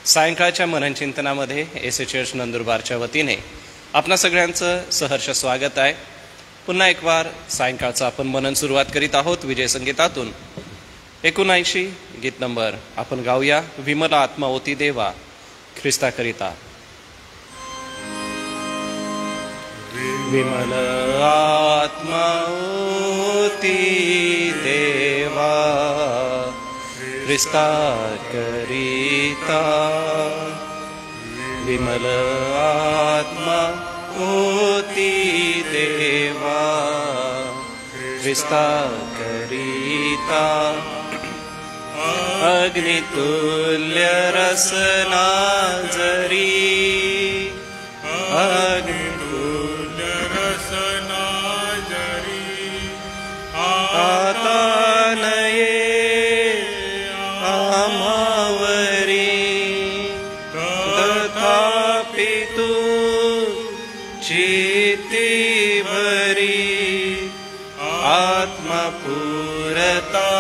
सायंकाळच्या मननचिंतनामध्ये एस.ए. चर्च नंदुरबारच्या वतीने आपणा सगळ्यांचं सहर्ष स्वागत आहे. पुन्हा एक वार सायंकाळचं आपण मनन सुरुवात करीत आहोत विजय संगीतातून 79 गीत नंबर आपण गाऊया. विमल आत्मा ओती देवा ख्रिस्ताकरिता. विमल आत्मा ओती देवा ख्रिस्ताकरिता. विमल आत्मा ओती देवा ख्रिस्ताकरिता. अग्नितुल्य रसना जरी अग्नितुल्य रसना जरी आता नये आमावरी तथापि तू चित्ती भरी आत्मा पुरता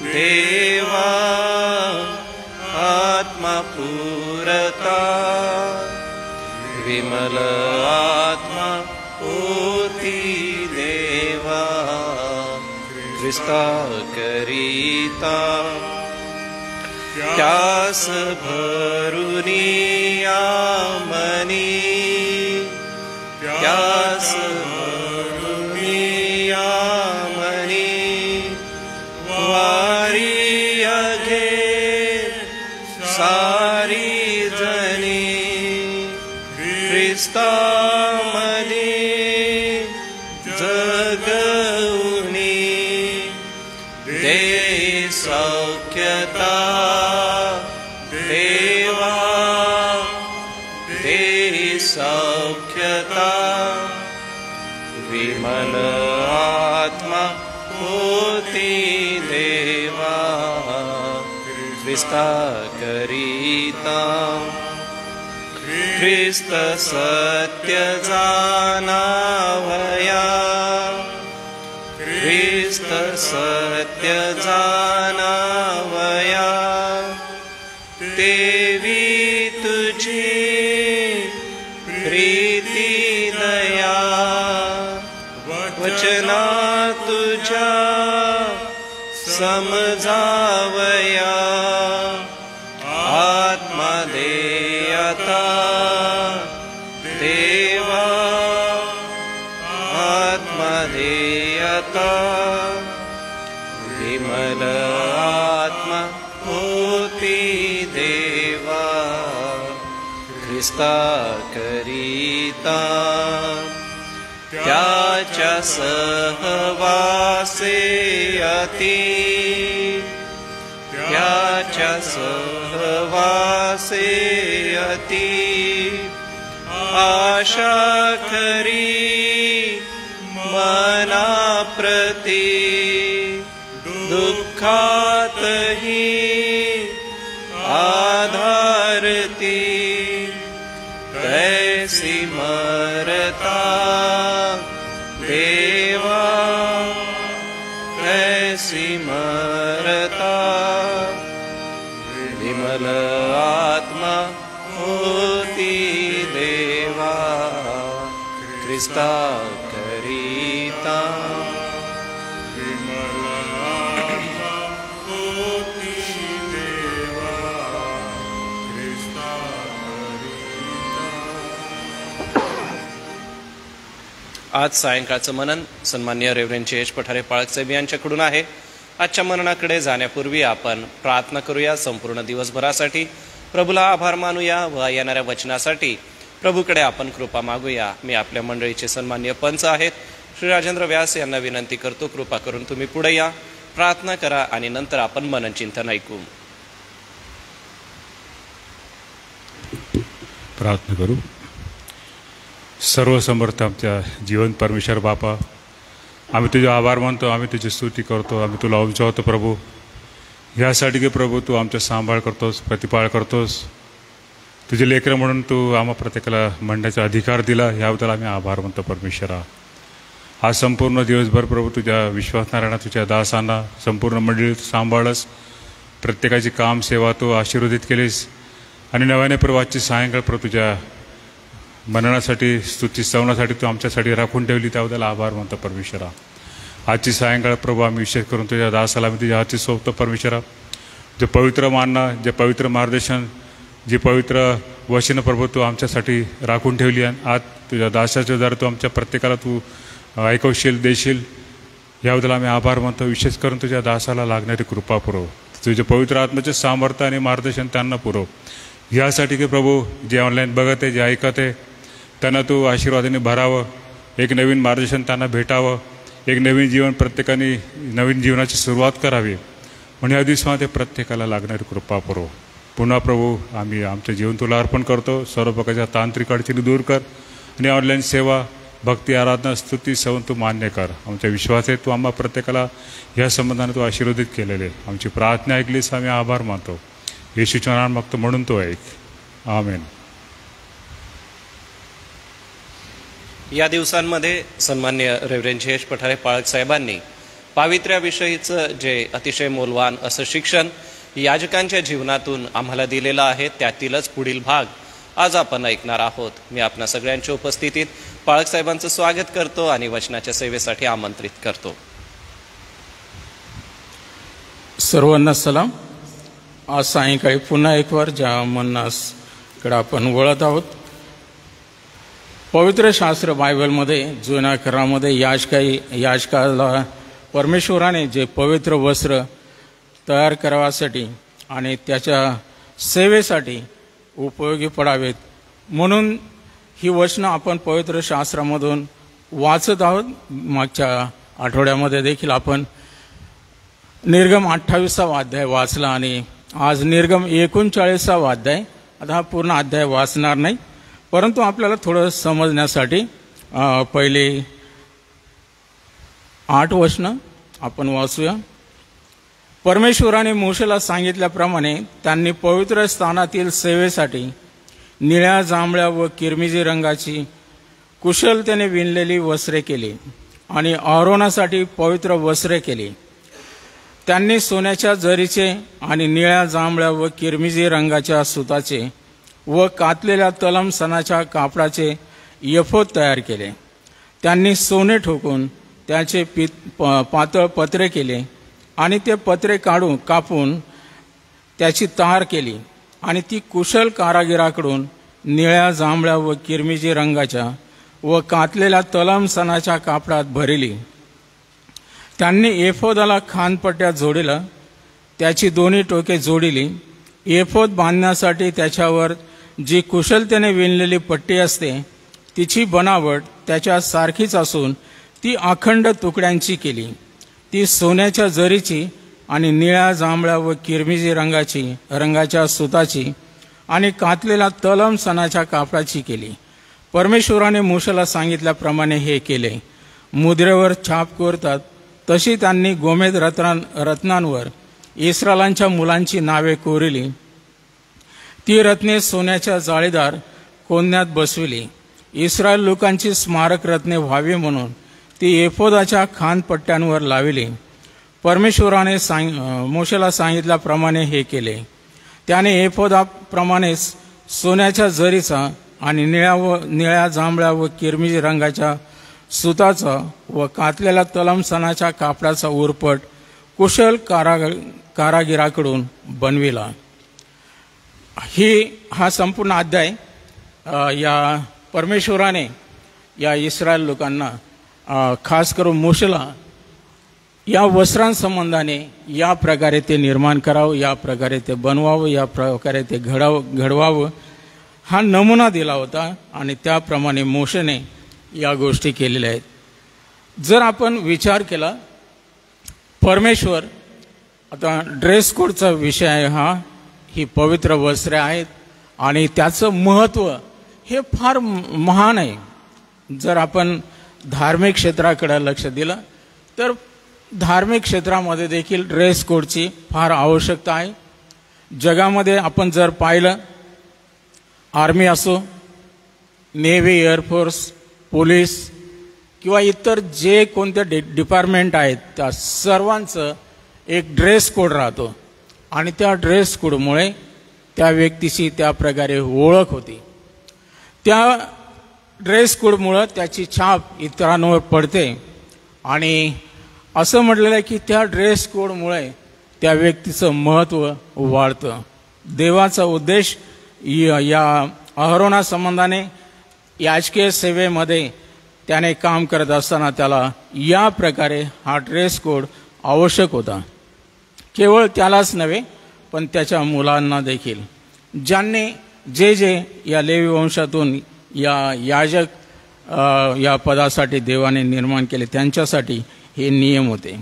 देवा आत्मा पुरता. विमल आत्मा ओती देवा ख्रिस्ताकरिता. त्यास भरुनी आमनी त्यास भरुनी आमनी वारी अघे सारी जनी ख्रिस्तामनी जगवनी दे सौख्यता देवा दे सौख्यता. विमल आत्मा ओती देवा ख्रिस्ताकरिता. ख्रिस्त सत्य जाणावया ख्रिस्त सत्य जाणावया तेवी तुझी प्रीती दया वचना तुझ्या समजावया आत्मा दे आता देवा आत्मा दे आता. विमल आत्मा ओती देवा ख्रिस्ताकरिता. त्याच्या सहवासे अति त्याच्या सहवासे अति आशा खरी मना प्रति दुःखातही आधारती कैसी मरता देवा कैसी मरता. विमल आत्मा ओती देवा ख्रिस्ताकरिता. विमल आत्मा ओती देवा ख्रिस्ताकरिता. आज सायंकाळचं मनन सन्माननीय रेव्हरंड J.H. पठारे पाळकसाहेब यांच्याकडून आहे. आजच्या मननाकडे जाण्यापूर्वी आपण प्रार्थना करूया. संपूर्ण दिवसभरासाठी प्रभूला आभार मानूया व येणाऱ्या वचनासाठी प्रभूकडे आपण कृपा मागूया. मी आपल्या मंडळीचे सन्माननीय पंच आहेत श्री राजेंद्र व्यास यांना विनंती करतो, कृपा करून तुम्ही पुढे या, प्रार्थना करा आणि नंतर आपण मनन चिंतन ऐकू. प्रार्थना करू. सर्वसमर्थ आमच्या जीवन परमेश्वर बापा, आम्ही तुझे आभार मानतो, आम्ही तुझी स्तुती करतो, आम्ही तुला उंचावतो प्रभू. ह्यासाठी की प्रभू तू आमचा सांभाळ करतोस, प्रतिपाळ करतोस. तुझे लेकरं म्हणून तू आम्हा प्रत्येकाला म्हणण्याचा अधिकार दिला, ह्याबद्दल आम्ही आभार मानतो परमेश्वरा. आज संपूर्ण दिवसभर प्रभू तुझ्या विश्वासणाऱ्यांना, तुझ्या दासांना, संपूर्ण मंडळीत सांभाळस. प्रत्येकाची काम सेवा तू आशीर्वादित केलीस आणि नव्याने प्रभू आजची सायंकाळ प्रभू तुझ्या मननासाठी स्तुती स्तवनासाठी तू आमच्यासाठी राखून ठेवली, त्याबद्दल आभार मानतो परमेश्वरा. आजची सायंकाळ प्रभू आम्ही विशेष करून तुझ्या दासाला आम्ही तुझ्या हाती सोपतो परमेश्वरा. जे पवित्र मानणं, जे पवित्र मार्गदर्शन, जे पवित्र वचन प्रभू तू आमच्यासाठी राखून ठेवली आणि आज तुझ्या दासाच्या द्वारे तू आमच्या प्रत्येकाला तू ऐकवशील देशील, याबद्दल आम्ही आभार मानतो. विशेष करून तुझ्या दासाला लागणारी कृपा पुरव, तुझे पवित्र आत्म्याचे सामर्थ्य आणि मार्गदर्शन त्यांना पुरव. यासाठी की प्रभू जे ऑनलाईन बघत आहे, जे ऐकत आहे, त्यांना तू आशीर्वादाने भरावं, एक नवीन मार्गदर्शन त्यांना भेटावं, एक नवीन जीवन प्रत्येकाने नवीन जीवनाची सुरुवात करावी म्हणून या दिवसामध्ये प्रत्येकाला लागणारी कृपा पुरव. पुन्हा प्रभू आम्ही आमचं जीवन तुला अर्पण करतो. सर्व प्रकारच्या तांत्रिक अडचणी दूर कर आणि ऑनलाईन सेवा, भक्ती, आराधना, स्तुती सवन तू मान्य कर. आमचा विश्वास आहे तू आम्हा प्रत्येकाला या संबंधाने तू आशीर्वादित केलेले. आमची प्रार्थना ऐकलीस, आम्ही आभार मानतो. येशूच्या नाम मागतो म्हणून तो ऐक. आमेन. या दिवसांमध्ये सन्मान्य रेव्हरेंड जयेश पठारे पाळक साहेबांनी पावित्र्याविषयीचं जे अतिशय मौल्यवान असं शिक्षण याजकांच्या जीवनातून आम्हाला दिलेलं आहे, त्यातीलच पुढील भाग आज आपण ऐकणार आहोत. मी आपणा सगळ्यांच्या उपस्थितीत पाळक साहेबांचं स्वागत करतो आणि वचनाच्या सेवेसाठी आमंत्रित करतो. सर्वांना सलाम. आज सायंकाळी पुन्हा एक वार ज्या मन्नासकडे आपण वळत आहोत. पवित्र शास्त्र बायबलमध्ये जुन्या करारामध्ये याजकाला परमेश्वराने जे पवित्र वस्त्र तयार करावासाठी आणि त्याच्या सेवेसाठी उपयोगी पडावेत म्हणून ही वचनं आपण पवित्र शास्त्रामधून वाचत आहोत. मागच्या आठवड्यामध्ये देखील आपण निर्गम 28वा अध्याय वाचला आणि आज निर्गम 39वा अध्याय. आता हा पूर्ण अध्याय वाचणार नाही, परंतु आपल्याला थोडं समजण्यासाठी पहिले 8 वचनं आपण वाचूया. परमेश्वराने मोशेला सांगितल्याप्रमाणे त्यांनी पवित्र स्थानातील सेवेसाठी निळ्या, जांभळ्या व किरमिजी रंगाची कुशलतेने विणलेली वस्त्रे केली आणि आरोनासाठी पवित्र वस्त्रे केली. त्यांनी सोन्याच्या जरीचे आणि निळ्या, जांभळ्या व किरमिजी रंगाच्या सुताचे व कातलेल्या तलम सणाच्या कापडाचे यफोद तयार केले. त्यांनी सोने ठोकून त्याचे पातळ पत्रे केले आणि ते पत्रे कापून त्याची तार केली आणि ती कुशल कारागिराकडून निळ्या, जांभळ्या व किरमिजी रंगाच्या व कातलेल्या तलम सणाच्या कापडात भरली. त्यांनी एफोदाला खानपट्ट्या जोडल्या, त्याची दोन्ही टोके जोडली. एफोद बांधण्यासाठी त्याच्यावर जी कुशलतेने विणलेली पट्टी असते तिची बनावट त्याच्या सारखीच असून ती अखंड तुकड्यांची केली. ती सोन्याच्या जरीची आणि निळ्या, जांभळ्या व किरमिजी रंगाच्या सुताची आणि कातलेल्या तलम सणाच्या कापडाची केली. परमेश्वराने मोशेला सांगितल्याप्रमाणे हे केले. मुद्रेवर छाप कोरतात तशी त्यांनी गोमेद रत्नांवर इस्रायलांच्या मुलांची नावे कोरली. ती रत्ने सोन्याच्या जाळीदार कोंदण्यात बसविली. इस्रायल लोकांची स्मारक रत्ने व्हावी म्हणून ती एफोदाच्या खानपट्ट्यांवर लावली. परमेश्वराने मोशेला सांगितल्याप्रमाणे हे केले. त्याने एफोदाप्रमाणेच सोन्याच्या जरीचा आणि निळ्या, जांभळ्या व किरमिजी रंगाच्या सुताचा व कातलेल्या तलम सणाच्या कापडाचा उरपट कुशल कारागिराकडून बनविला. हा संपूर्ण अध्याय या परमेश्वराने या इस्रायल लोकांना खास करून मोशेला या वस्त्रांसंबंधाने या प्रकारे ते निर्माण करावं, या प्रकारे ते बनवावं, या प्रकारे ते घडवावं हा नमुना दिला होता आणि त्याप्रमाणे मोशेने या गोष्टी केलेल्या आहेत. जर आपण विचार केला, परमेश्वर आता ड्रेस कोडचा विषय आहे, ही पवित्र वस्त्रे आहेत आणि त्याचं महत्त्व हे फार महान आहे. जर आपण धार्मिक क्षेत्राकडे लक्ष दिलं तर धार्मिक क्षेत्रामध्ये देखील ड्रेस कोडची फार आवश्यकता आहे. जगामध्ये आपण जर पाहिलं, आर्मी असो, नेव्ही, एअरफोर्स, पोलीस किंवा इतर जे कोणते डिपार्टमेंट आहेत त्या सर्वांचं एक ड्रेस कोड राहतो आणि त्या ड्रेस कोडमुळे त्या व्यक्तीची त्या प्रकारे ओळख होती. त्या ड्रेस कोडमुळं त्याची छाप इतरांवर पडते. आणि असं म्हटलेलं आहे की त्या ड्रेस कोडमुळे त्या व्यक्तीचं महत्त्व वाढतं. देवाचा उद्देश या अहरोना संबंधाने याजकीय सेवेमध्ये त्याने काम करत असताना त्याला या प्रकारे हा ड्रेस कोड आवश्यक होता. केवळ त्यालाच नव्हे पण त्याच्या मुलांना देखील, ज्यांनी जे या लेवी वंशातून या याजक या पदासाठी देवाने निर्माण केले त्यांच्यासाठी हे नियम होते.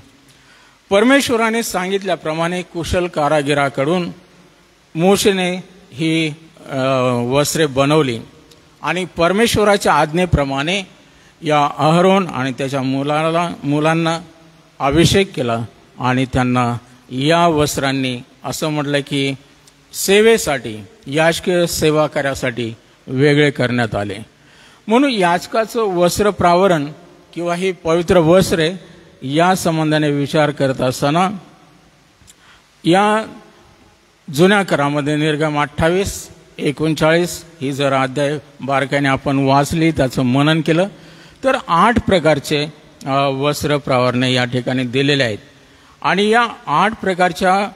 परमेश्वराने सांगितल्याप्रमाणे कुशल कारागिराकडून मोशेने ही वस्त्रे बनवली आणि परमेश्वराच्या आज्ञेप्रमाणे या अहरोन आणि त्याच्या मुलांना अभिषेक केला आणि त्यांना या वस्त्रांनी असं म्हटलं की सेवेसाठी, याजकीय सेवा कार्यासाठी वेगळे करण्यात आले. म्हणून याजकाचं वस्त्र प्रावरण किंवा ही पवित्र वस्त्रे या संबंधाने विचार करत असताना या जुन्या करामध्ये निर्गम 28-39 ही जर अध्याय बारकाईने आपण वाचली, त्याचं मनन केलं तर 8 प्रकारचे वस्त्र प्रावरणे या ठिकाणी दिलेले आहेत. आणि या 8 प्रकारच्या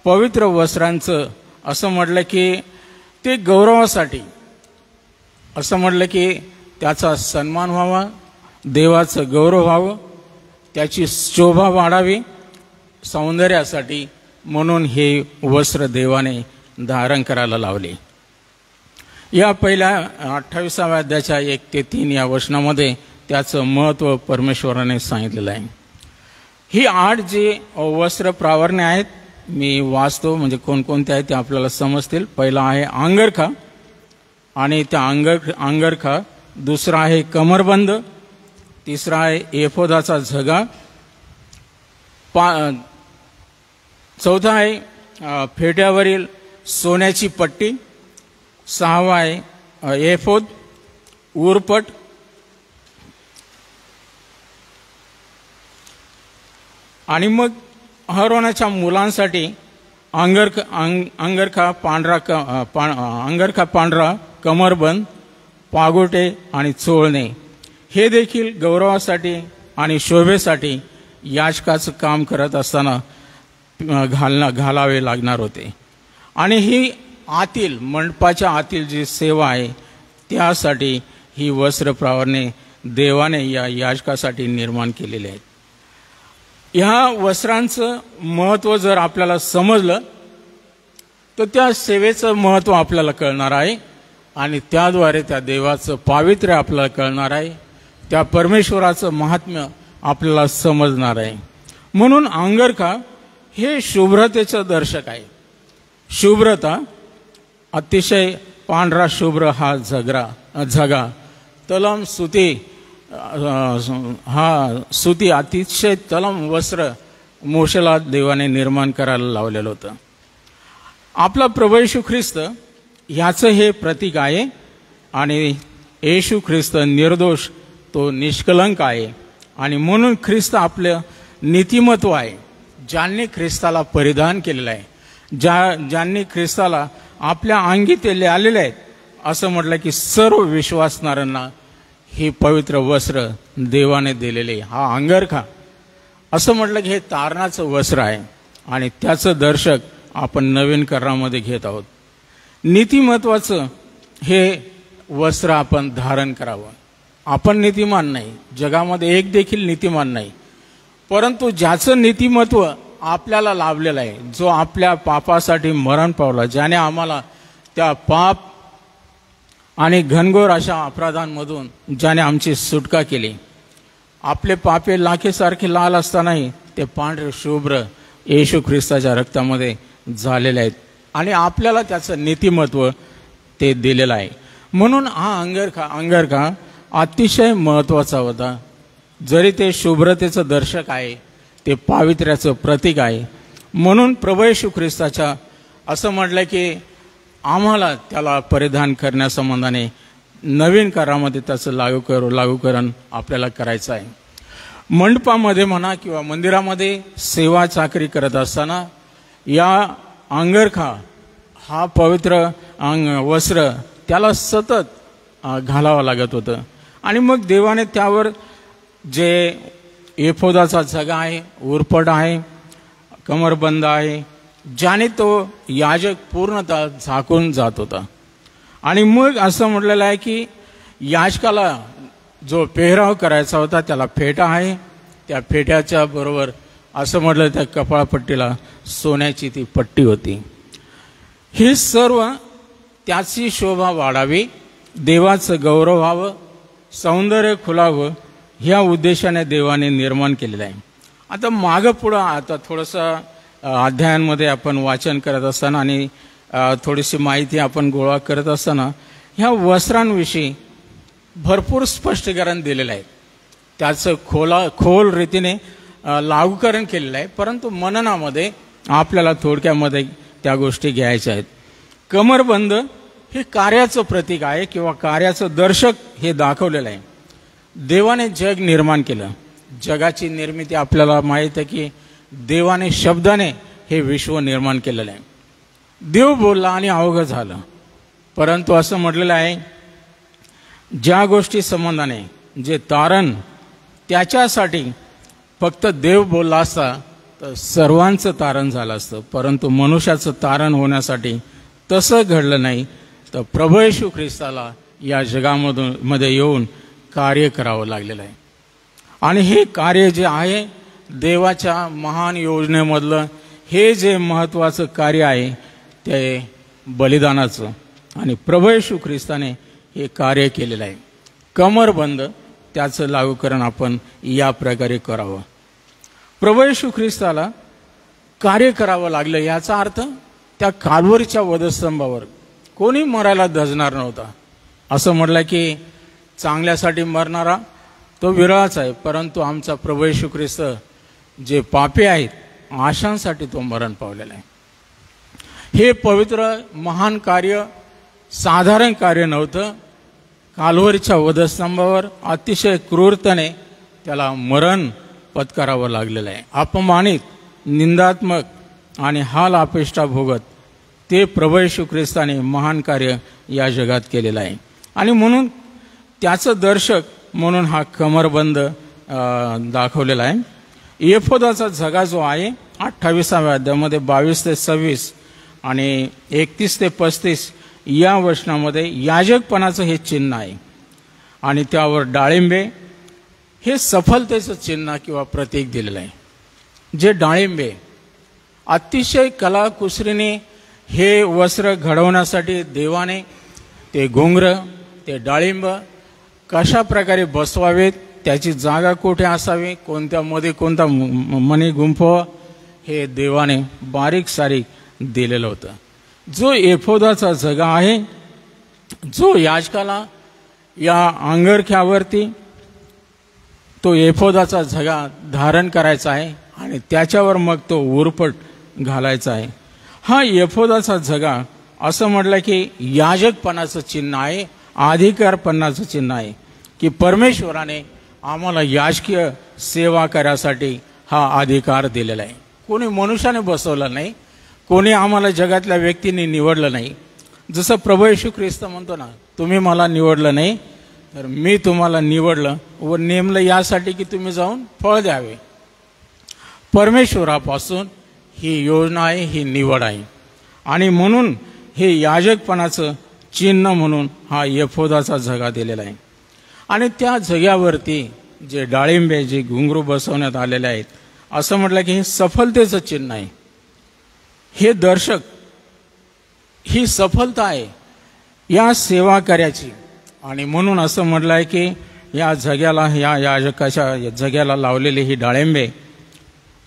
पवित्र वस्त्रांचं असं म्हटलं की ते गौरवासाठी, असं म्हटलं की त्याचा सन्मान व्हावा, देवाचं गौरव व्हावं, त्याची शोभा वाढावी, सौंदर्यासाठी म्हणून हे वस्त्र देवाने धारण करायला लावले. या पहिल्या 28व्या अध्यायाच्या 1 ते 3 या वचनामध्ये त्याचं महत्त्व परमेश्वराने सांगितलेलं आहे. ही 8 जे वस्त्र प्रावरणे आहेत मी वाचतो, म्हणजे कोणकोणते आहेत ते आपल्याला समजतील. पहिला आहे अंगरखा आणि त्या अंगरखा, दुसरा आहे कमरबंद, तिसरा आहे एफोदाचा झगा, चौथा आहे फेट्यावरील सोन्याची पट्टी, 6वा आहे एफोद, उरपट, आणि मग अहरोनाच्या मुलांसाठी अंगरखा पांढरा, कमरबंद, पागोटे आणि चोळणे हे देखील गौरवासाठी आणि शोभेसाठी याजकाचं काम करत असताना घालावे लागणार होते. आणि ही आतील मंडपाच्या आतील जी सेवा आहे त्यासाठी ही वस्त्र प्रावरणे देवाने या याजकासाठी निर्माण केलेले आहेत. ह्या वस्त्रांचं महत्त्व जर आपल्याला समजलं तर त्या सेवेचं महत्त्व आपल्याला कळणार आहे आणि त्याद्वारे त्या देवाचं पावित्र्य आपल्याला कळणार आहे, त्या परमेश्वराचं महात्म्य आपल्याला समजणार आहे. म्हणून अंगरखा हे शुभ्रतेचं दर्शक आहे. शुभ्रता, अतिशय पांढरा शुभ्र हा झगा, तलम सुती, हा सुती अतिशय तलम वस्त्र मोशेला देवाने निर्माण करायला लावलेलं होतं. आपला प्रभू येशू ख्रिस्त ह्याचं हे प्रतीक आहे आणि येशू ख्रिस्त निर्दोष, तो निष्कलंक आहे आणि म्हणून ख्रिस्त आपलं नीतिमत्व आहे. ज्यांनी ख्रिस्ताला परिधान केलेलं आहे, ज्यांनी ख्रिस्ताला आपल्या अंगी ते आलेले आहेत, असं म्हटलं की सर्व विश्वासणाऱ्यांना हे पवित्र वस्त्र देवाने दिलेले हा अंगरखा, असं म्हटलं की हे तारणाचं वस्त्र आहे आणि त्याचं दर्शक आपण नवीन करारामध्ये घेत आहोत. नीतिमत्वाचं हे वस्त्र आपण धारण करावं. आपण नीतिमान नाही, जगामध्ये एक देखील नीतिमान नाही, परंतु ज्याचं नीतिमत्व आपल्याला लाभलेलं आहे, जो आपल्या पापासाठी मरण पावला, ज्याने आम्हाला त्या पाप आणि घनघोर अशा अपराधांमधून ज्याने आमची सुटका केली. आपले पापे लाखेसारखे लाल असतानाही ते पांढरे शुभ्र येशू ख्रिस्ताच्या रक्तामध्ये झालेले आहेत आणि आपल्याला त्याचं नीतिमत्व ते दिलेलं आहे. म्हणून हा अंगरखा अतिशय महत्त्वाचा होता. जरी ते शुभ्रतेचं दर्शक आहे, ते पावित्र्याचं प्रतीक आहे. म्हणून प्रभू येशू ख्रिस्ताच्या असं म्हटलं की आम्हाला त्याला परिधान करण्यासंबंधाने नवीन करारामध्ये त्याचं लागूकरण आपल्याला करायचं आहे. मंडपामध्ये म्हणा किंवा मंदिरामध्ये सेवा चाकरी करत असताना या अंगरखा हा पवित्र वस्त्र त्याला सतत घालावं लागत होतं. आणि मग देवाने त्यावर जे एफोदाचा झगा आहे, उरपट आहे, कमरबंद आहे, ज्याने तो याजक पूर्णतः झाकून जात होता. आणि मग असं म्हटलेलं आहे की याजकाला जो पेहराव करायचा होता त्याला फेटा आहे, त्या फेट्याच्या बरोबर असं म्हटलं त्या कपाळपट्टीला सोन्याची ती पट्टी होती. हे सर्व त्याची शोभा वाढावी, देवाचं गौरव व्हावं, सौंदर्य खुलावं, ह्या उद्देशाने देवाने निर्माण केलेलं आहे. आता मागं पुढं आता थोडंसं अध्यायांमध्ये आपण वाचन करत असताना आणि थोडीशी माहिती आपण गोळा करत असताना ह्या वस्त्रांविषयी भरपूर स्पष्टीकरण दिलेलं आहे. त्याचं खोल रीतीने लागूकरण केलेलं आहे, परंतु मननामध्ये आपल्याला थोडक्यामध्ये त्या गोष्टी घ्यायच्या आहेत. कमरबंद हे कार्याचं प्रतीक आहे किंवा कार्याचं दर्शक हे दाखवलेलं आहे. देवाने जग निर्माण केलं, जगाची निर्मिती आपल्याला माहीत आहे की देवाने शब्दाने हे विश्व निर्माण केलेलं आहे. देव बोलला आणि अवघं झालं, परंतु असं म्हटलेलं आहे ज्या गोष्टी संबंधाने जे तारण त्याच्यासाठी फक्त देव बोलला असता तर सर्वांचं तारण झालं असतं, परंतु मनुष्याचं तारण होण्यासाठी तसं घडलं नाही. तर प्रभू येशू ख्रिस्ताला या जगामध्ये येऊन कार्य करावं लागलेलं आहे. आणि हे कार्य जे आहे देवाच्या महान योजनेमधलं हे जे महत्त्वाचं कार्य आहे ते बलिदानाचं, आणि प्रभू येशू ख्रिस्ताने हे कार्य केलेलं आहे. कमरबंद त्याचं लागूकरण आपण या प्रकारे करावं. प्रभू येशू ख्रिस्ताला कार्य करावं लागलं याचा अर्थ त्या काल्वरीच्या वधस्तंभावर कोणी मरायला धजणार नव्हता. असं म्हटलं की चांगल्यासाठी मरणारा तो विरळाच आहे, परंतु आमचा प्रभू येशू ख्रिस्त जे पापी आहेत आशांसाठी तो मरण पावलेला आहे. हे पवित्र महान कार्य साधारण कार्य नव्हतं. काल्वरीच्या वधस्तंभावर अतिशय क्रूरतेने त्याला मरण पत्करावं लागलेलं आहे. अपमानित, निंदात्मक आणि हाल अपेष्टा भोगत ते प्रभू येशू ख्रिस्ताने महान कार्य या जगात केलेलं आहे. आणि म्हणून त्याचं दर्शक म्हणून हा कमरबंद दाखवलेला आहे. एफोदाचा झगा जो आहे 28व्या अध्यायामध्ये 22 ते 26 आणि 31 ते 35 या वचनामध्ये याजकपणाचं हे चिन्ह आहे. आणि त्यावर डाळिंबे हे सफलतेचं चिन्ह किंवा प्रतीक दिलेलं आहे. जे डाळिंबे अतिशय कलाकुसरीने हे वस्त्र घडवण्यासाठी देवाने ते घुंगर, ते डाळिंब कशा प्रकारे बसवावेत, त्याची जागा कुठे असावी, कोणत्यामध्ये कोणता मणी गुंफावा, हे देवाने बारीक सारीक दिलेलं होतं. जो एफोदाचा झगा आहे, जो याजकाला या अंगरख्यावरती तो एफोदाचा झगा धारण करायचा आहे आणि त्याच्यावर मग तो उरपट घालायचा आहे. हा एफोदाचा झगा असं म्हटलं की याजकपणाचं चिन्ह आहे, अधिकारपणाचं चिन्ह आहे की परमेश्वराने आम्हाला याजकीय सेवा करायसाठी हा अधिकार दिलेला आहे. कोणी मनुष्याने बसवला नाही, कोणी आम्हाला जगातल्या व्यक्तींनी निवडलं नाही. जसं प्रभू येशू ख्रिस्त म्हणतो ना, तुम्ही मला निवडलं नाही तर मी तुम्हाला निवडलं व नेमलं यासाठी की तुम्ही जाऊन फळ द्यावे. परमेश्वरापासून ही योजना आहे, ही निवड आहे. आणि म्हणून हे याजकपणाचं चिन्ह म्हणून हा एफोदाचा झगा दिलेला आहे. आणि त्या झग्यावरती जे डाळिंबे, जे घुंगरू बसवण्यात आलेले आहेत, असं म्हटलं की हे सफलतेचं चिन्ह आहे. हे दर्शक, ही सफलता आहे या सेवा कार्याची. आणि म्हणून असं म्हटलं आहे की या झग्याला, या याजकाच्या झग्याला लावलेले ही डाळिंबे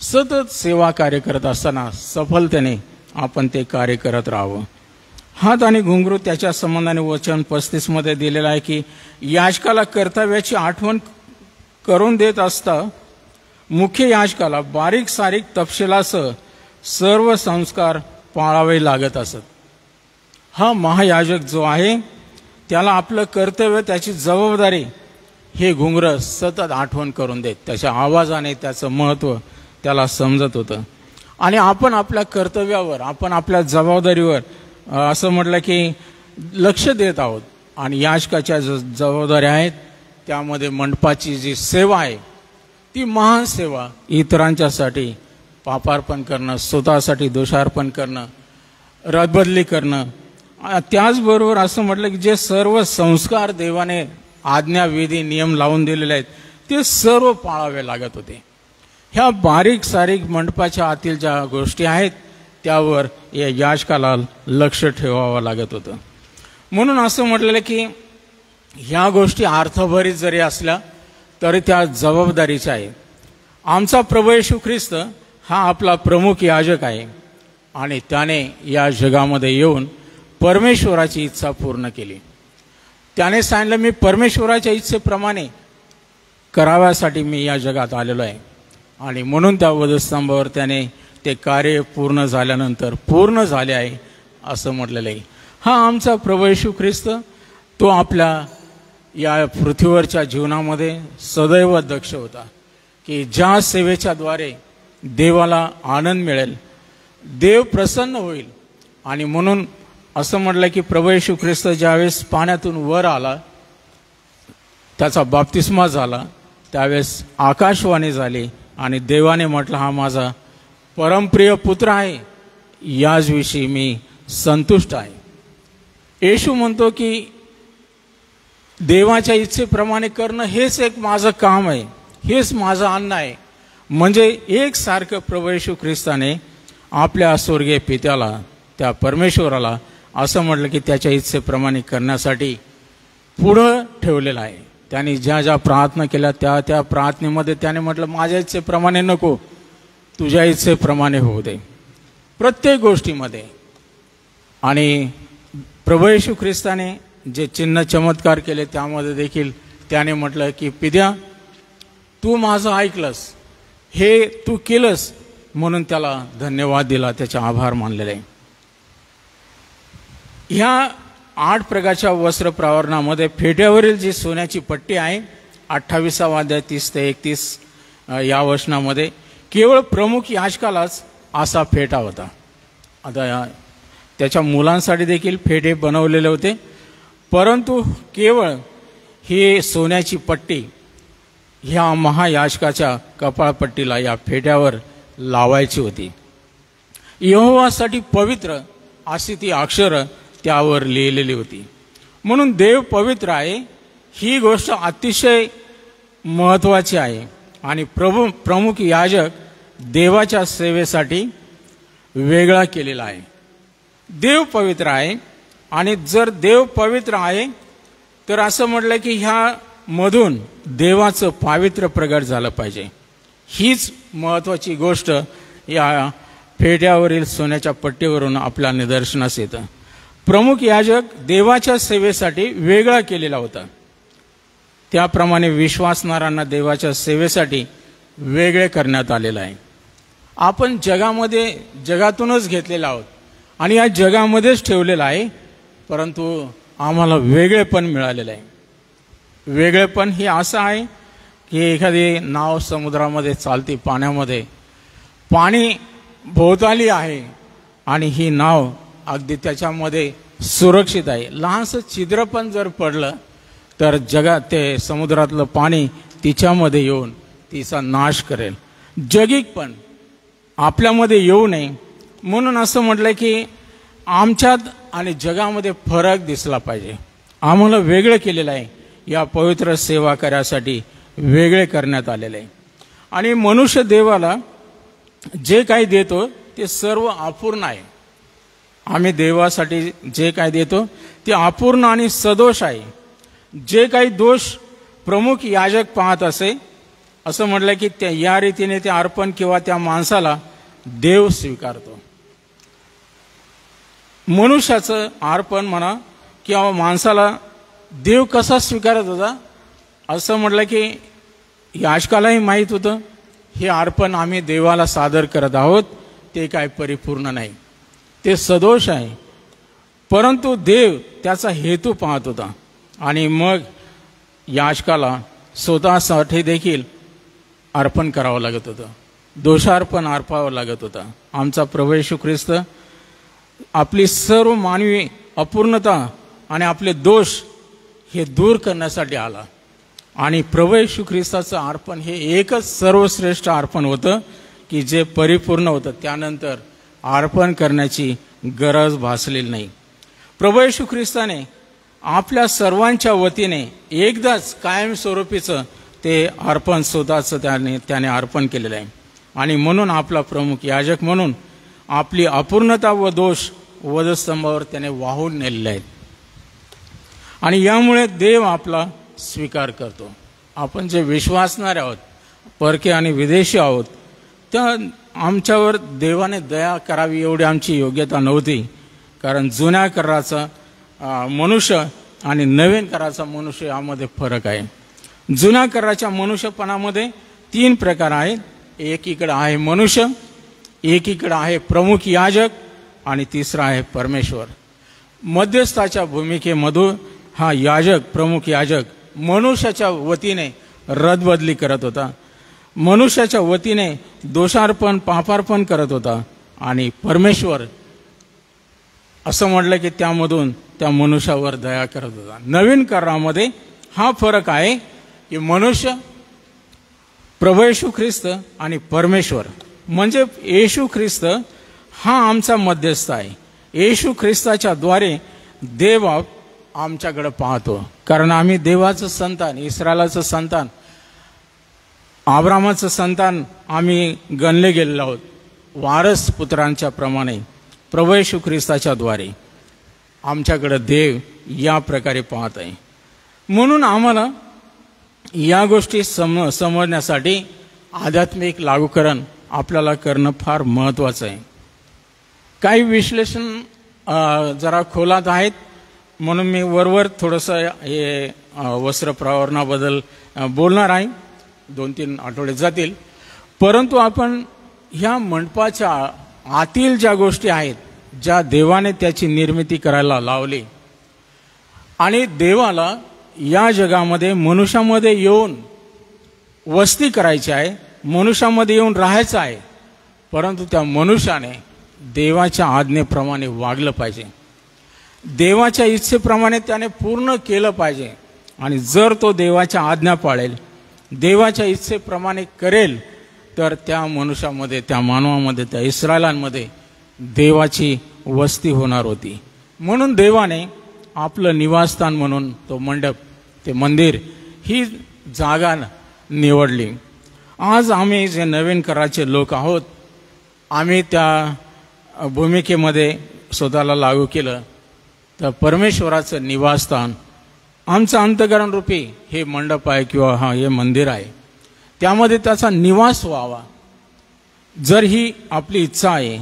सतत सेवा कार्य करत असताना सफलतेने आपण ते कार्य करत राहावं. हात आणि घुंगरू त्याच्या संबंधाने वचन 35 मध्ये दिलेलं आहे की याजकाला कर्तव्याची आठवण करून देत असता मुख्य याजकाला बारीक सारीक तपशिलासह सर्व संस्कार पाळावे लागत असत. हा महायाजक जो आहे त्याला आपलं कर्तव्य, त्याची जबाबदारी हे घुंगरं सतत आठवण करून देत. त्याच्या आवाजाने त्याचं महत्त्व त्याला समजत होतं. आणि आपण आपल्या कर्तव्यावर, आपण आपल्या जबाबदारीवर असं म्हटलं की लक्ष देत आहोत. आणि याजकाच्या जबाबदाऱ्या आहेत, त्यामध्ये मंडपाची जी सेवा आहे ती महान सेवा, इतरांच्यासाठी पापार्पण करणं, स्वतःसाठी दोषार्पण करणं, रदबदली करणं, त्याचबरोबर असं म्हटलं की जे सर्व संस्कार देवाने आज्ञा, विधी, नियम लावून दिलेले आहेत ते सर्व पाळावे लागत होते. ह्या बारीक सारीक मंडपाच्या आतील ज्या गोष्टी आहेत त्यावर या याजकाला लक्ष ठेवावं लागत होतं. म्हणून असं म्हटलेलं की ह्या गोष्टी अर्थभरित जरी असल्या तरी त्या जबाबदारीच्या आहेत. आमचा प्रभू येशू ख्रिस्त हा आपला प्रमुख याजक आहे आणि त्याने या जगामध्ये येऊन परमेश्वराची इच्छा पूर्ण केली. त्याने सांगितलं, मी परमेश्वराच्या इच्छेप्रमाणे कराव्यासाठी मी या जगात आलेलो आहे. आणि म्हणून त्या वधस्तंभावर त्याने ते कार्य पूर्ण झाल्यानंतर पूर्ण झाले आहे असं म्हटलेलं आहे. हा आमचा प्रभू येशू ख्रिस्त, तो आपल्या या पृथ्वीवरच्या जीवनामध्ये सदैव दक्ष होता की ज्या सेवेच्या द्वारे देवाला आनंद मिळेल, देव प्रसन्न होईल. आणि म्हणून असं म्हटलं की प्रभू येशू ख्रिस्त ज्यावेळेस पाण्यातून वर आला, त्याचा बाप्तिस्मा झाला, त्यावेळेस आकाशवाणी झाली आणि देवाने म्हटलं, हा माझा परमप्रिय पुत्र आहे, याचविषयी मी संतुष्ट आहे. येशू म्हणतो की देवाच्या इच्छेप्रमाणे करणं हेच एक माझं काम आहे, हेच माझं अन्न आहे. म्हणजे एकसारखं प्रभू येशू ख्रिस्ताने आपल्या स्वर्गीय पित्याला, त्या परमेश्वराला असं म्हटलं की त्याच्या इच्छेप्रमाणे करण्यासाठी पुढं ठेवलेलं आहे. त्याने ज्या ज्या प्रार्थना केल्या त्या त्या प्रार्थनेमध्ये त्याने म्हटलं, माझ्या इच्छेप्रमाणे नको, तुझ्या इच्छेप्रमाणे होऊ दे प्रत्येक गोष्टीमध्ये. आणि प्रभू येशू ख्रिस्ताने जे चिन्ह चमत्कार केले त्यामध्ये देखील त्याने म्हटलं की पित्या, तू माझं ऐकलंस, हे तू केलंस, म्हणून त्याला धन्यवाद दिला, त्याचे आभार मानलेले आहे. ह्या 8 प्रकारच्या वस्त्र प्रावरणामध्ये फेट्यावरील जी सोन्याची पट्टी आहे 28 अध्याय 30 ते 31 या वचनामध्ये केवळ प्रमुख याजकालाच असा फेटा होता. आता त्याच्या मुलांसाठी देखील फेटे बनवलेले होते, परंतु केवळ ही सोन्याची पट्टी ह्या महायाजकाच्या कपाळपट्टीला, या फेट्यावर लावायची होती. यहोवासाठी पवित्र अशी ती अक्षरं त्यावर लिहिलेली होती. म्हणून देव पवित्र आहे ही गोष्ट अतिशय महत्त्वाची आहे. आणि प्रमुख याजक देवाच्या सेवेसाठी वेगळा केलेला आहे. देव पवित्र आहे आणि जर देव पवित्र आहे तर असं म्हटलं की ह्या मधून देवाचं पावित्र्य प्रगट झालं पाहिजे. हीच महत्त्वाची गोष्ट या फेट्यावरील सोन्याच्या पट्टीवरून आपल्या निदर्शनास येतं. प्रमुख याजक देवाच्या सेवेसाठी वेगळा केलेला होता. त्याप्रमाणे विश्वासणाऱ्यांना देवाच्या सेवेसाठी वेगळे करण्यात आलेलं आहे. आपण जगातूनच घेतलेला आहोत आणि या जगामध्येच ठेवलेलं आहे, परंतु आम्हाला वेगळेपण मिळालेलं आहे. वेगळेपण हे असं आहे की एखादी नाव समुद्रामध्ये चालते, पाण्यामध्ये पाणी भोवताली आहे आणि ही नाव अगदी त्याच्यामध्ये सुरक्षित आहे. लहानसं छिद्र पण जर पडलं तर जगात ते समुद्रातलं पाणी तिच्यामध्ये येऊन तिचा नाश करेल. जगिक पण आपल्यामध्ये येऊ नये म्हणून असं म्हटलं की आमच्यात आणि जगामध्ये फरक दिसला पाहिजे. आम्हाला वेगळं केलेलं आहे, या पवित्र सेवा करायसाठी वेगळे करण्यात आलेले आहे. आणि मनुष्य देवाला जे काही देतो ते सर्व अपूर्ण आहे. आम्ही देवासाठी जे काही देतो ते अपूर्ण आणि सदोष आहे. जे काही दोष प्रमुख याजक पाहत असे, असं म्हटलं की त्या या रीतीने ते अर्पण किंवा त्या माणसाला देव स्वीकारतो. मनुष्याचं अर्पण म्हणा किंवा माणसाला देव कसा स्वीकारत होता असं म्हटलं की याजकालाही माहीत होतं हे अर्पण आम्ही देवाला सादर करत आहोत ते काय परिपूर्ण नाही, ते सदोष आहे. परंतु देव त्याचा हेतू पाहत होता आणि मग याजकाला स्वतःसाठी देखील अर्पण करावं लागत होतं. दोषार्पण अर्पावं लागत होतं. आमचा प्रभू येशू ख्रिस्त आपली सर्व मानवी अपूर्णता आणि आपले दोष हे दूर करण्यासाठी आला. आणि प्रभू येशू ख्रिस्ताचं अर्पण हे एकच सर्वश्रेष्ठ अर्पण होतं की जे परिपूर्ण होतं. त्यानंतर अर्पण करण्याची गरज भासलेली नाही. प्रभू येशू ख्रिस्ताने आपल्या सर्वांच्या वतीने एकदाच कायमस्वरूपीचं ते अर्पण स्वतःचं त्याने अर्पण केलेलं आहे. आणि म्हणून आपला प्रमुख याजक म्हणून आपली अपूर्णता व दोष वधस्तंभावर त्याने वाहून नेलेले आहेत. आणि यामुळे देव आपला स्वीकार करतो. आपण जे विश्वासणारे आहोत, परके आणि विदेशी आहोत, त्या आमच्यावर देवाने दया करावी एवढी आमची योग्यता नव्हती. कारण जुन्या कराचा मनुष्य आणि नवीन कराचा मनुष्य यामध्ये फरक आहे. जुन्या कराच्या मनुष्यपणामध्ये 3 प्रकार आहेत. एकीकडे आहे मनुष्य, एकीकडे आहे प्रमुख याजक आणि तिसरा आहे परमेश्वर. मध्यस्थाच्या भूमिकेमधून हा याजक, प्रमुख याजक मनुष्याच्या वतीने रदबदली करत होता, मनुष्याच्या वतीने दोषार्पण पापार्पण करत होता. आणि परमेश्वर असं म्हटलं की त्यामधून त्या मनुष्यावर दया करत होता. नवीन करारामध्ये हा फरक आहे की मनुष्य, प्रभू येशू ख्रिस्त आणि परमेश्वर म्हणजे येशू ख्रिस्त हा आमचा मध्यस्थ आहे. येशू ख्रिस्ताच्या द्वारे देव आमच्याकडे पाहतो. कारण आम्ही देवाचं संतान, इस्रायलाचं संतान, अब्रामाचं संतान आम्ही गणले गेलेलो आहोत. वारस पुत्रांच्या प्रमाणे प्रभू येशू ख्रिस्ताच्या द्वारे आमच्याकडे देव या प्रकारे पाहत आहे. म्हणून आम्हाला या गोष्टी समजण्यासाठी आध्यात्मिक लागूकरण आपल्याला करणं फार महत्त्वाचं आहे. काही विश्लेषण जरा खोलात आहेत म्हणून मी वरवर थोडंसं हे वस्त्र प्रावरणाबद्दल बोलणार आहे. 2-3 आठवडे जातील. परंतु आपण ह्या मंडपाच्या आतील ज्या गोष्टी आहेत, ज्या देवाने त्याची निर्मिती करायला लावली आणि देवाला या जगामध्ये मनुष्यामध्ये येऊन वस्ती करायची आहे, मनुष्यामध्ये येऊन राहायचं आहे. परंतु त्या मनुष्याने देवाच्या आज्ञेप्रमाणे वागलं पाहिजे, देवाच्या इच्छेप्रमाणे त्याने पूर्ण केलं पाहिजे. आणि जर तो देवाच्या आज्ञा पाळेल, देवाच्या इच्छेप्रमाणे करेल, तर त्या मनुष्यामध्ये, त्या मानवामध्ये, त्या इस्रायलांमध्ये देवाची वस्ती होणार होती. म्हणून देवाने आपलं निवासस्थान म्हणून तो मंडप, ते मंदिर, ही जागा निवडली. आज आम्ही जे नवीन कराचे लोक आहोत, आम्ही त्या भूमिकेमध्ये स्वतःला लागू केलं तर परमेश्वराचं निवासस्थान आमचं अंतःकरण रूपी हे मंडप आहे किंवा हे मंदिर आहे, त्यामध्ये त्याचा निवास व्हावा. जर ही आपली इच्छा आहे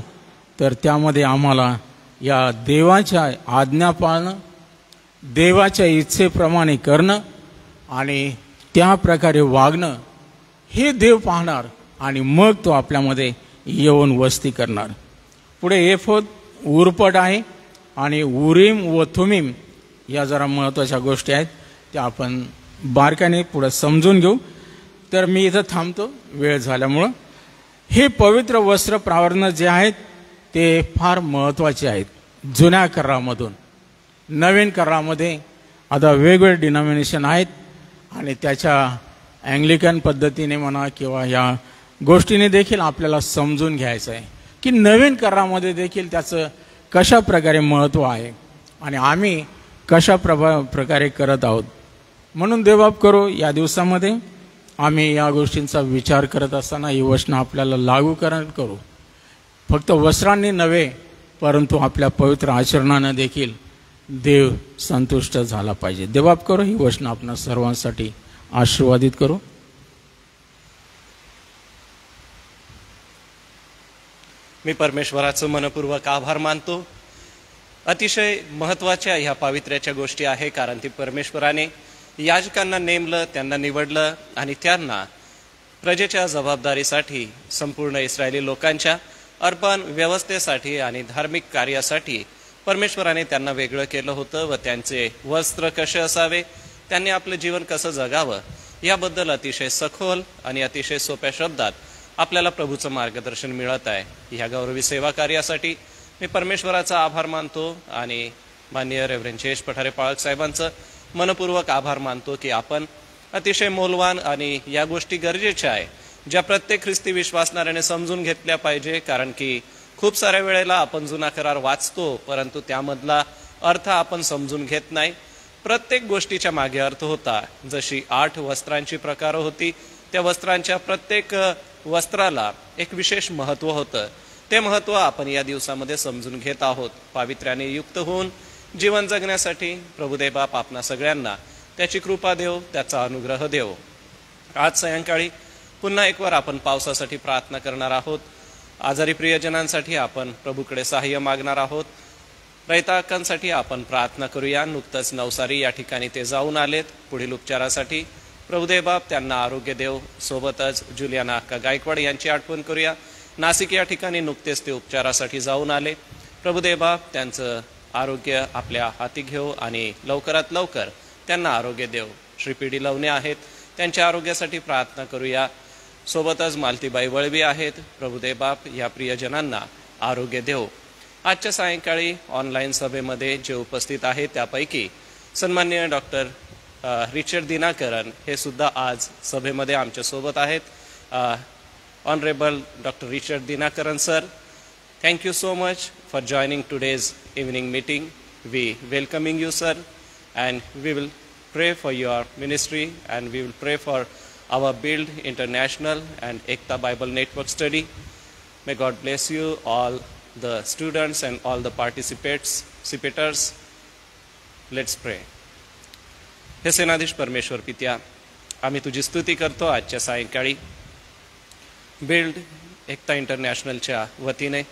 तर त्यामध्ये आम्हाला या देवाच्या आज्ञा पाळणं, देवाच्या इच्छेप्रमाणे करणं आणि त्या प्रकारे वागणं हे देव पाहणार आणि मग तो आपल्यामध्ये येऊन वस्ती करणार. पुढे एफोद उरपट आहे आणि उरीम व थुमीम या जरा महत्त्वाच्या गोष्टी आहेत, त्या आपण बारकाने पुढे समजून घेऊ. तर मी इथं थांबतो वेळ झाल्यामुळं. हे पवित्र वस्त्र प्रावरण जे आहेत ते फार महत्त्वाचे आहेत. जुन्या करारामधून नवीन करारामध्ये आता वेगवेगळे डिनॉमिनेशन आहेत आणि त्याच्या अँग्लिकन पद्धतीने म्हणा किंवा या गोष्टीने देखील आपल्याला समजून घ्यायचं आहे की नवीन करारामध्ये देखील त्याचं कशा प्रकारे महत्त्व आहे आणि आम्ही कशा प्रकारे करत आहोत. म्हणून देवबाप करो या दिवसामध्ये आम्ही या गोष्टींचा विचार करत असताना ही वचनं आपल्याला लागूकरण करू. फक्त वस्त्रांनी नव्हे परंतु आपल्या पवित्र आचरणानं देखील देव संतुष्ट झाला पाहिजे. देवबाप करो ही वचनं आपण सर्वांसाठी आशीर्वादित करू. मी परमेश्वराचं मनपूर्वक आभार मानतो. अतिशय महत्त्वाच्या ह्या पावित्र्याच्या गोष्टी आहे, कारण ती परमेश्वराने याजकांना नेमलं, त्यांना निवडलं आणि त्यांना प्रजेच्या जबाबदारीसाठी, संपूर्ण इस्रायली लोकांच्या अर्पण व्यवस्थेसाठी आणि धार्मिक कार्यासाठी परमेश्वराने त्यांना वेगळं केलं होतं व त्यांचे वस्त्र कसे असावे, त्यांनी आपलं जीवन कसं जगावं याबद्दल अतिशय सखोल आणि अतिशय सोप्या शब्दात आपल्याला प्रभूचं मार्गदर्शन मिळत आहे. ह्या गौरवी सेवा कार्यासाठी मी परमेश्वराचा आभार मानतो आणि माननीय रेव्हरंड जयेश पठारे पाळक साहेबांचं मनपूर्वक आभार मानतो की आपण अतिशय मौल्यवान आणि या गोष्टी गरजेच्या आहे ज्या प्रत्येक ख्रिस्ती विश्वासणाऱ्याने समजून घेतल्या पाहिजे. कारण की खूप साऱ्या वेळेला आपण जुना करार वाचतो परंतु त्यामधला अर्थ आपण समजून घेत नाही. प्रत्येक गोष्टीच्या मागे अर्थ होता. जशी 8 वस्त्रांची प्रकार होती, त्या वस्त्रांच्या प्रत्येक वस्त्राला एक विशेष महत्त्व होतं. ते महत्त्व आपण या दिवसामध्ये समजून घेत आहोत. पावित्र्याने युक्त होऊन जीवन जगण्यासाठी प्रभुदेव बाप आपणा सगळ्यांना त्याची कृपा देव, त्याचा अनुग्रह देव. आज सायंकाळी पुन्हा एकवार आपण पावसासाठी प्रार्थना करणार आहोत. आजारी प्रियजनांसाठी आपण प्रभूकडे सहाय्य मागणार आहोत. रैताकांसाठी आपण प्रार्थना करूया. नुकतंच नवसारी या ठिकाणी ते जाऊन आलेत पुढील उपचारासाठी. प्रभुदेव बाप त्यांना आरोग्य देव. सोबतच जुलियाना अक्का गायकवाड यांची आठवण करूया. नाशिक या ठिकाणी नुकतेच ते उपचारासाठी जाऊन आले. प्रभुदेव बाप त्यांचं आरोग्य आपल्या हाती घेऊ आणि लवकरात लवकर त्यांना आरोग्य देव. श्री पीडी लवणे आहेत, त्यांच्या आरोग्यासाठी प्रार्थना करूया. सोबतच मालतीबाई वळवी आहेत. प्रभुदेव बाप या प्रियजनांना आरोग्य देव. आजच्या सायंकाळी ऑनलाईन सभेमध्ये जे उपस्थित आहेत त्यापैकी सन्माननीय डॉक्टर रिचर्ड दिनाकरन हे सुद्धा आज सभेमध्ये आमच्या सोबत आहेत. Honourable doctor Richard Dinakaran sir, thank you so much for joining today's evening meeting. We welcoming you, sir, and we will pray for your ministry and we will pray for our Build International and Ekta Bible Network study. May God bless you, all the students and all the participators. Let's pray. हे सेनाधीश परमेश्वर पित्या, आम्ही तुझी स्तुती करतो आजच्या सायंकाळी build एकता इंटरनॅशनलच्या वतीने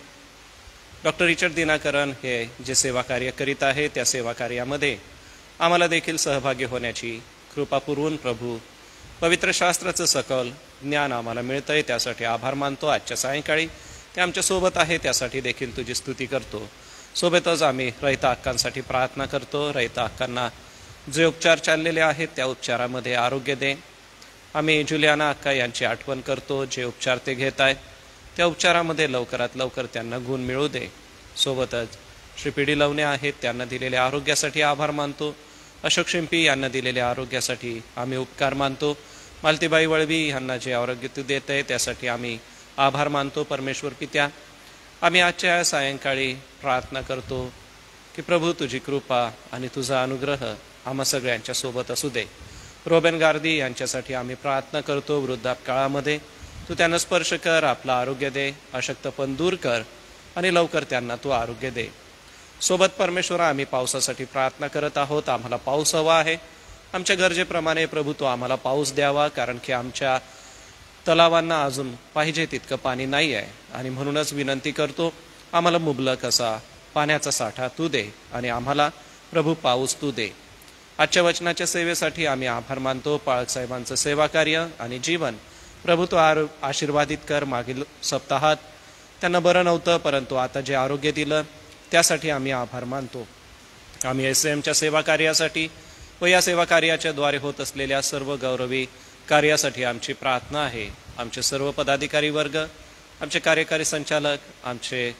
doctor Richard Dinakaran हे जे सेवा कार्य करीत आहे त्या सेवा कार्यामध्ये आम्हाला देखील सहभागी होण्याची कृपा पुरवून प्रभू पवित्र शास्त्राचं सखोल ज्ञान आम्हाला मिळतंय त्यासाठी आभार मानतो. आजच्या सायंकाळी ते आमच्या सोबत आहे त्यासाठी देखील तुझी स्तुती करतो. सोबतच आम्ही रहिता हक्कांसाठी प्रार्थना करतो. रहिता हक्कांना जे उपचार चाललेले आहेत त्या उपचारामध्ये आरोग्य दे. आम्ही जुलियाना अक्का यांची आठवण करतो. जे उपचार ते घेत आहेत त्या उपचारामध्ये लवकरात लवकर त्यांना गुण मिळू दे. सोबतच श्री पीडी लवणे आहेत, त्यांना दिलेल्या आरोग्यासाठी आभार मानतो. अशोक शिंपी यांना दिलेल्या आरोग्यासाठी आम्ही उपकार मानतो. मालतीबाई वळवी यांना जे आरोग्य तू देत आहे त्यासाठी आम्ही आभार मानतो. परमेश्वर पित्या, आम्ही आजच्या सायंकाळी प्रार्थना करतो की प्रभू तुझी कृपा आणि तुझा अनुग्रह आम्हा सगळ्यांच्या सोबत असू दे. रोबेन गार्दी यांच्यासाठी आम्ही प्रार्थना करतो. वृद्धापकाळामध्ये तू त्यांना स्पर्श कर, आपलं आरोग्य दे, अशक्तपण दूर कर आणि लवकर त्यांना तू आरोग्य दे. सोबत परमेश्वरा, आम्ही पावसासाठी प्रार्थना करत आहोत. आम्हाला पाऊस हवा आहे. आमच्या गरजेप्रमाणे प्रभू तू आम्हाला पाऊस द्यावा, कारण की आमच्या तलावांना अजून पाहिजे तितकं पाणी नाही आहे आणि म्हणूनच विनंती करतो आम्हाला मुबलक असा पाण्याचा साठा तू दे आणि आम्हाला प्रभू पाऊस तू दे. आजच्या वचनाच्या सेवेसाठी आम्ही आभार मानतो. पाळक साहेबांचं सेवा कार्य आणि जीवन प्रभू तू आशीर्वादित कर. मागील सप्ताहात त्यांना बरं नव्हतं परंतु आता जे आरोग्य दिलं त्यासाठी आम्ही आभार मानतो. आम्ही SMच्या सेवा कार्यासाठी व या सेवा कार्याच्या द्वारे होत असलेल्या सर्व गौरवी कार्यासाठी आमची प्रार्थना आहे. आमचे सर्व पदाधिकारी वर्ग, आमचे कार्यकारी संचालक, आमचे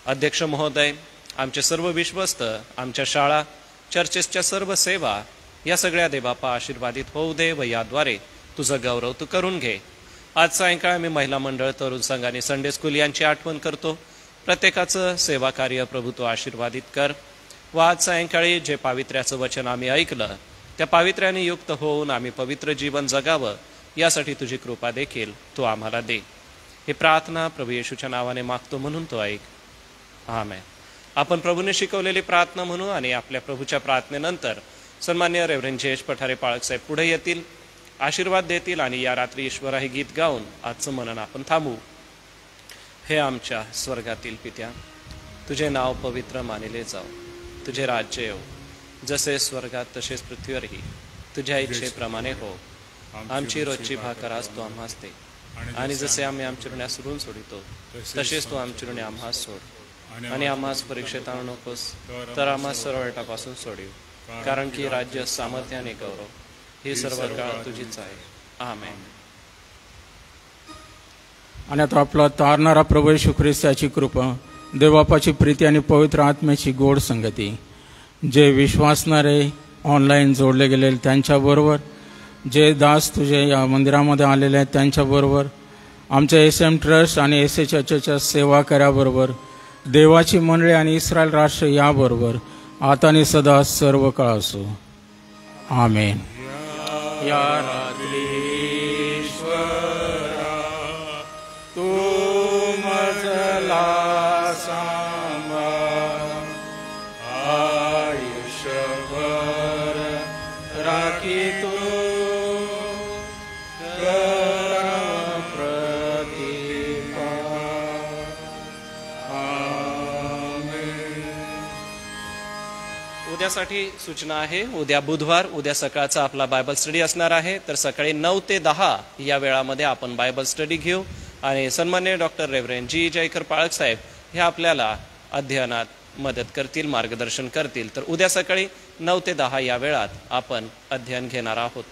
अध्यक्ष महोदय, आमचे सर्व विश्वस्त, आमच्या शाळा, चर्चेसच्या सर्व सेवा या सगळ्या देबापा आशीर्वादित होऊ दे व याद्वारे तुझं गौरव तू करून घे. आज सायंकाळ आम्ही महिला मंडळ, तरुण संघ आणि संडे स्कूल यांची आठवण करतो. प्रत्येकाचं सेवा कार्य प्रभू तू आशीर्वादित कर. व आज सायंकाळी जे पावित्र्याचं वचन आम्ही ऐकलं त्या पावित्र्याने युक्त होऊन आम्ही पवित्र जीवन जगावं यासाठी तुझी कृपा देखील तू आम्हाला दे. ही प्रार्थना प्रभू येशूच्या नावाने मागतो म्हणून तो ऐक. आमेन. आपण प्रभूने शिकवलेली प्रार्थना म्हणू आणि आपल्या प्रभूच्या प्रार्थनेनंतर सन्माननीय रेव्हरंड जयेश पठारे पाळक साहेब पुढे येतील, आशीर्वाद देतील आणि या रात्री ईश्वरा हे गीत गाऊन आजचं मनन आपण थांबू. हे आमच्या स्वर्गातील पित्या, तुझे नाव पवित्र मानिले जाओ, तुझे राज्य येऊ, जसे स्वर्गात तसेच पृथ्वीवरही तुझ्या इच्छेप्रमाणे हो. आमची रोजची भाकर आज तू आम्हास दे आणि जसे आम्ही आमच्या ऋणी सोडून सोडितो तसेच तू आमच्या ऋणी आम्हास सोड आणि आम्हास परीक्षेत आणू नकोस तर आम्हास सर्व वाईटापासून सोडीव, कारण की राज्य, सामर्थ्य आणि गौरव ही सर्व काळ तुझीच आहे. आमेन. आणि आता आपला तारणारा प्रभू येशू ख्रिस्ताची कृपा, देवबापाची प्रीती आणि पवित्र आत्म्याची गोड संगती जे विश्वासणारे ऑनलाईन जोडले गेलेले त्यांच्याबरोबर, जे दास तुझे या मंदिरामध्ये आलेले आहेत त्यांच्याबरोबर, आमच्या SM ट्रस्ट आणि SA चर्चच्या सेवा कार्याबरोबर, देवाची मंडळी आणि इस्रायल राष्ट्र याबरोबर आता आणि सदा सर्व काळ असो. आमेन. या रात्री तू मजला सांभाळ, आयुष्यभर राखी तू उद्यासाठी सूचना आहे. उद्या बुधवार, उद्या सकाळचा आपला बायबल स्टडी असणार आहे. तर सकाळी 9 ते 10 या वेळामध्ये आपण बायबल स्टडी घेऊ आणि सन्माननीय डॉक्टर रेव्हरेंड जी जयकर पाळक साहेब हे आपल्याला अध्ययनात मदत करतील, मार्गदर्शन करतील. तर उद्या सकाळी 9 ते 10 या वेळात आपण अध्ययन घेणार आहोत.